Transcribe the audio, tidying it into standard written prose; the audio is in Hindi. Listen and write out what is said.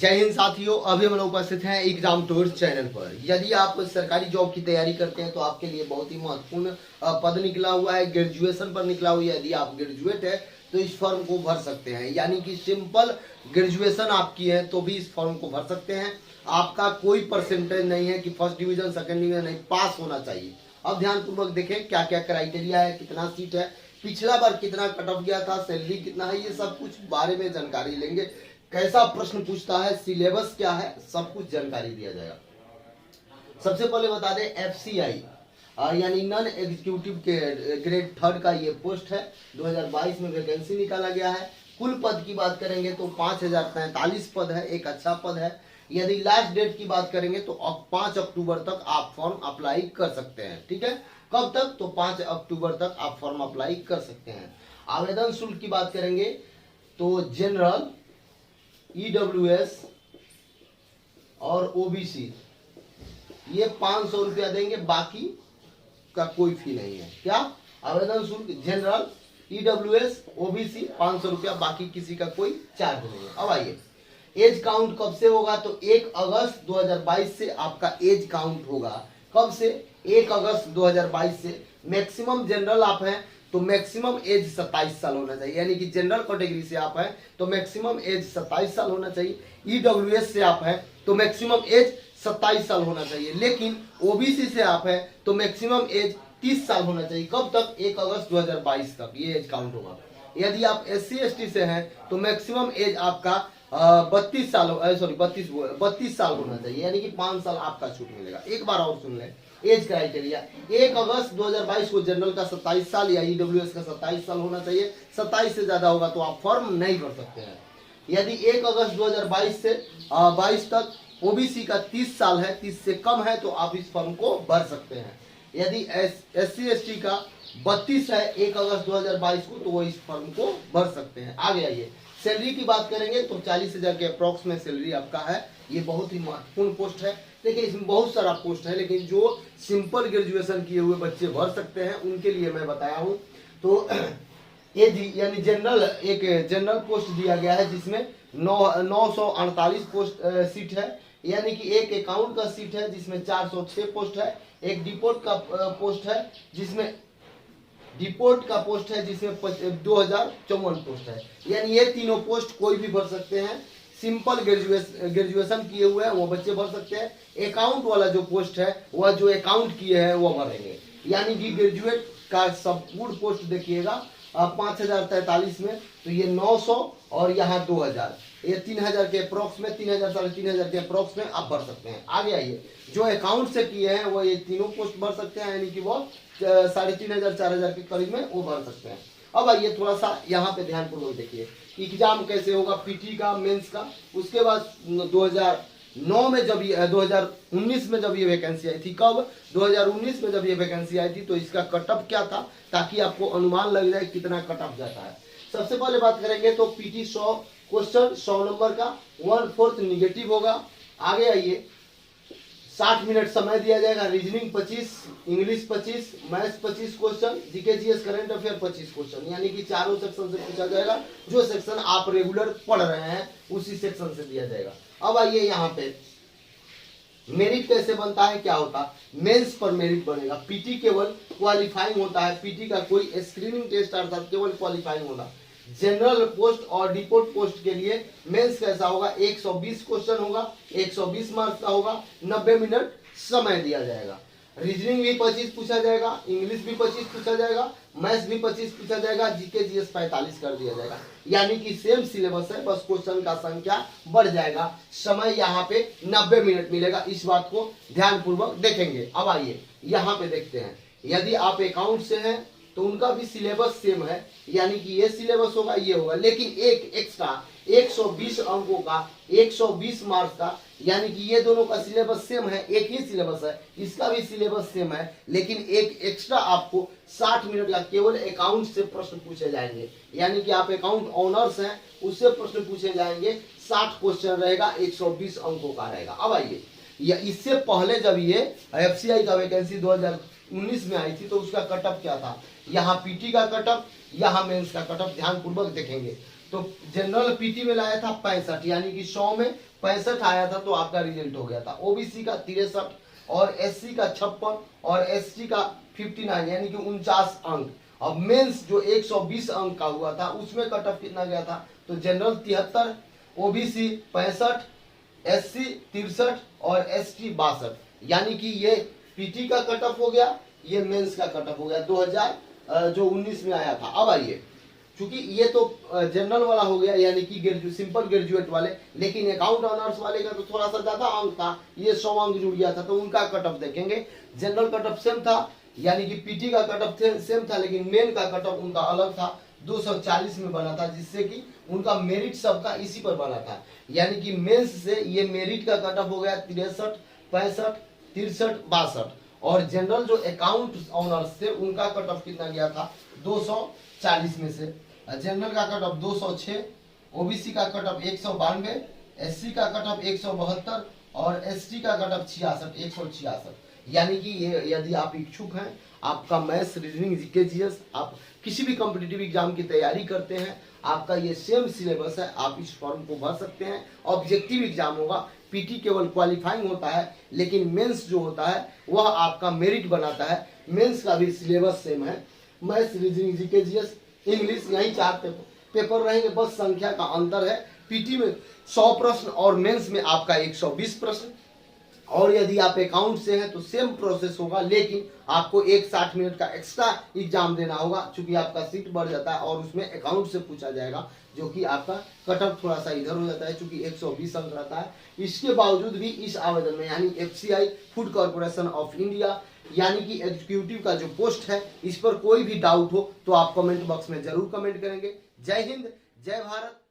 जय हिंद साथियों, अभी हम लोग उपस्थित हैं एग्जाम टूर्स चैनल पर। यदि आप सरकारी जॉब की तैयारी करते हैं तो आपके लिए बहुत ही महत्वपूर्ण पद निकला हुआ है, ग्रेजुएशन पर निकला हुआ है। यदि आप ग्रेजुएट है तो इस फॉर्म को भर सकते हैं, यानी कि सिंपल ग्रेजुएशन आपकी है तो भी इस फॉर्म को भर सकते हैं। आपका कोई परसेंटेज नहीं है कि फर्स्ट डिवीजन सेकेंड डिवीजन नहीं, पास होना चाहिए। अब ध्यानपूर्वक देखें क्या क्या क्राइटेरिया है, कितना सीट है, पिछला बार कितना कट ऑफ गया था, सैलरी कितना है, ये सब कुछ बारे में जानकारी लेंगे। कैसा प्रश्न पूछता है, सिलेबस क्या है, सब कुछ जानकारी दिया जाएगा। सबसे पहले बता दें FCI यानी नॉन एग्जीक्यूटिव के ग्रेड 3 का ये पोस्ट है। 2022 में वैकेंसी निकाला गया है। कुल पद की बात करेंगे तो 5043 पद है, एक अच्छा पद है। यदि लास्ट डेट की बात करेंगे तो 5 अक्टूबर तक आप फॉर्म अप्लाई कर सकते हैं। ठीक है, कब तक? तो 5 अक्टूबर तक आप फॉर्म अप्लाई कर सकते हैं। आवेदन शुल्क की बात करेंगे तो जनरल, EWS और OBC ये 500 रुपया देंगे, बाकी का कोई फी नहीं है। क्या? आवेदन शुल्क जनरल, EWS, OBC 500 रुपया, बाकी किसी का कोई चार्ज नहीं है। अब आइए, एज काउंट कब से होगा? तो 1 अगस्त 2022 से आपका एज काउंट होगा। कब से? 1 अगस्त 2022 से। मैक्सिमम जनरल आप हैं तो मैक्सिमम एज 27 साल होना चाहिए, यानी कि जनरल कैटेगरी से आप हैं तो मैक्सिमम एज 27 साल होना चाहिए। EWS से आप हैं तो मैक्सिमम एज 27 साल होना चाहिए। लेकिन OBC से आप हैं तो मैक्सिमम एज 30 साल होना चाहिए। कब तक? 1 अगस्त 2022 तक ये एज काउंट होगा। यदि आप SC ST से हैं तो मैक्सिमम एज आपका 32 साल होना चाहिए, यानी कि 5 साल आपका छूट मिलेगा। एक बार और सुन लें एज क्राइटेरिया। 1 अगस्त 2022 को जनरल का 27 साल या EWS का 27 साल होना चाहिए। 27 से ज्यादा होगा तो आप फॉर्म नहीं भर सकते हैं। यदि 1 अगस्त 2022 से 22 तक OBC का 30 साल है, 30 से कम है तो आप इस फॉर्म को भर सकते हैं। यदि SC ST का 32 है 1 अगस्त 2022 को तो वो इस फॉर्म को भर सकते हैं। आगे आइए, सैलरी की बात करेंगे तो 40,000 के अप्रॉक्स में सैलरी आपका है। ये बहुत ही महत्वपूर्ण पोस्ट है। देखिए इसमें बहुत सारा पोस्ट है, लेकिन जो सिंपल ग्रेजुएशन किए हुए बच्चे भर सकते हैं उनके लिए मैं बताया हूँ। तो एजी यानी जनरल, एक जनरल पोस्ट दिया गया है जिसमें 948 पोस्ट सीट है, यानी कि एक अकाउंट का सीट है जिसमें 406 पोस्ट है। एक डिपोर्ट का पोस्ट है जिसमें 2054 पोस्ट है। यानी ये तीनों पोस्ट कोई भी भर सकते हैं। सिंपल ग्रेजुएशन किए हुए हैं वो बच्चे भर सकते हैं। अकाउंट वाला जो पोस्ट है वह जो अकाउंट किए हैं वो भरेंगे। यानी कि ग्रेजुएट का संपूर्ण पोस्ट देखिएगा 5043 में, तो ये 900 और यहाँ 2000, ये 3000 के अप्रॉक्स में, 3000 साढ़े 3000 के अप्रॉक्स में आप भर सकते हैं। आगे आइए, जो अकाउंट से किए हैं वो ये तीनों पोस्ट भर सकते हैं, यानी कि वो 3500 4000 के करीब में वो भर सकते हैं। अब आइए थोड़ा सा यहाँ पे ध्यानपूर्वक देखिए एग्जाम कैसे होगा, PT का, मेंस का। उसके बाद 2009 में जब 2019 में जब ये वैकेंसी आई थी, कब? 2019 में जब ये वैकेंसी आई थी तो इसका कट ऑफ क्या था, ताकि आपको अनुमान लग जाए कितना कट ऑफ जाता है। सबसे पहले बात करेंगे तो PT 100 क्वेश्चन 100 नंबर का 1/4 निगेटिव होगा। आगे आइए, 60 मिनट समय दिया जाएगा। Reasoning 25, English 25, maths 25 question, GK GS current affair 25 question, यानी कि चारों सेक्शन से पूछा जाएगा। जो सेक्शन आप रेगुलर पढ़ रहे हैं उसी सेक्शन से दिया जाएगा। अब आइए यहाँ पे मेरिट कैसे बनता है, क्या होता है? मेंस पर मेरिट बनेगा। PT केवल क्वालिफाइंग होता है, PT का कोई स्क्रीनिंग टेस्ट अर्थात केवल क्वालिफाइंग होगा। जनरल पोस्ट और डिपोर्ट पोस्ट के लिए मेंस कैसा होगा? 120 क्वेश्चन होगा, 120 मार्क्स का होगा, 90 मिनट समय दिया जाएगा। रीजनिंग भी 25 पूछा जाएगा, इंग्लिश भी 25 पूछा जाएगा, मैथ्स भी 25 पूछा जाएगा, GK GS 45 कर दिया जाएगा। यानी कि सेम सिलेबस है, बस क्वेश्चन का संख्या बढ़ जाएगा। समय यहाँ पे 90 मिनट मिलेगा। इस बात को ध्यानपूर्वक देखेंगे। अब आइए यहाँ पे देखते हैं, यदि आप अकाउंट से हैं तो उनका भी सिलेबस सेम है, यानी कि ये सिलेबस होगा, ये होगा, लेकिन एक एक्स्ट्रा 120 अंकों का, 120 मार्क्स का, यानी कि ये दोनों का सिलेबस सेम है, एक ही सिलेबस है, इसका भी सिलेबस सेम है, लेकिन एक एक्स्ट्रा आपको 60 मिनट का केवल अकाउंट से प्रश्न पूछे जाएंगे। यानी कि आप अकाउंट ऑनर्स हैं, उससे प्रश्न पूछे जाएंगे। 60 क्वेश्चन रहेगा, 120 अंकों का रहेगा। अब आइए, इससे पहले जब ये FCI का वैकेंसी 2019 में आई थी तो उसका कट ऑफ क्या था? यहाँ PT का कट ऑफ, यहाँ मेंस का कट ऑफ। ध्यानपूर्वक देखेंगे तो जनरल पीटी में लाया था 65, यानी कि 100 में 65 आया था तो आपका रिजल्ट हो गया था। ओबीसी का 63 और एससी का 56 और एसटी का 59 यानी कि 49 अंक। अब मेंस जो 120 अंक का हुआ था उसमें कट ऑफ कितना गया था, तो जनरल 73, ओबीसी 65, एससी 63 और एसटी 62, यानी कि ये पीटी का कट ऑफ हो गया, ये मेंस का कट ऑफ हो गया 2019 में आया था। अब आइए, क्योंकि ये तो जनरल वाला हो गया यानी कि सिंपल ग्रेजुएट वाले, लेकिन अकाउंट ऑनर्स वाले का तो थोड़ा सा ज्यादा अंक था, ये 100 अंक जुड़ गया था, तो उनका कट ऑफ देखेंगे। जनरल कट ऑफ सेम था, यानी कि पीटी का कट ऑफ सेम था, लेकिन मेन का कट ऑफ उनका अलग था, 240 में बना था, जिससे कि उनका मेरिट सबका इसी पर बना था। यानी कि मेंस से ये मेरिट का कट ऑफ हो गया 63, 65, 63, 62, और जनरल जो अकाउंट ऑनर्स थे उनका कट ऑफ कितना गया था 240 में से। जनरल का कट ऑफ 206, ओबीसी का कट ऑफ 192, एससी का कट ऑफ 172 और एसटी का कट ऑफ 166। यानी कि ये यदि आप इच्छुक हैं, आपका मैथ्स, रीजनिंग, जीके, जीएस, आप किसी भी कॉम्पिटिटिव एग्जाम की तैयारी करते हैं, आपका ये सेम सिलेबस है, आप इस फॉर्म को भर सकते हैं। ऑब्जेक्टिव एग्जाम होगा, पीटी केवल क्वालिफाइंग होता है, लेकिन मेंस जो होता है वह आपका मेरिट बनाता है। मेंस का भी सिलेबस सेम है, maths, reasoning, GK, GS, English, यही 4 पेपर रहेंगे, बस संख्या का अंतर है। पीटी में 100 प्रश्न और मेंस में आपका 120 प्रश्न, और यदि आप अकाउंट से हैं तो सेम प्रोसेस होगा, लेकिन आपको 60 मिनट का एक्स्ट्रा एग्जाम देना होगा, क्योंकि आपका सीट बढ़ जाता है और उसमें अकाउंट से पूछा जाएगा, जो कि आपका कट ऑफ थोड़ा सा इधर हो जाता है, क्योंकि 120 अंक रहता है। इसके बावजूद भी इस आवेदन में, यानी FCI food corporation of India, यानी कि एग्जीक्यूटिव का जो पोस्ट है, इस पर कोई भी डाउट हो तो आप कमेंट बॉक्स में जरूर कमेंट करेंगे। जय हिंद, जय भारत।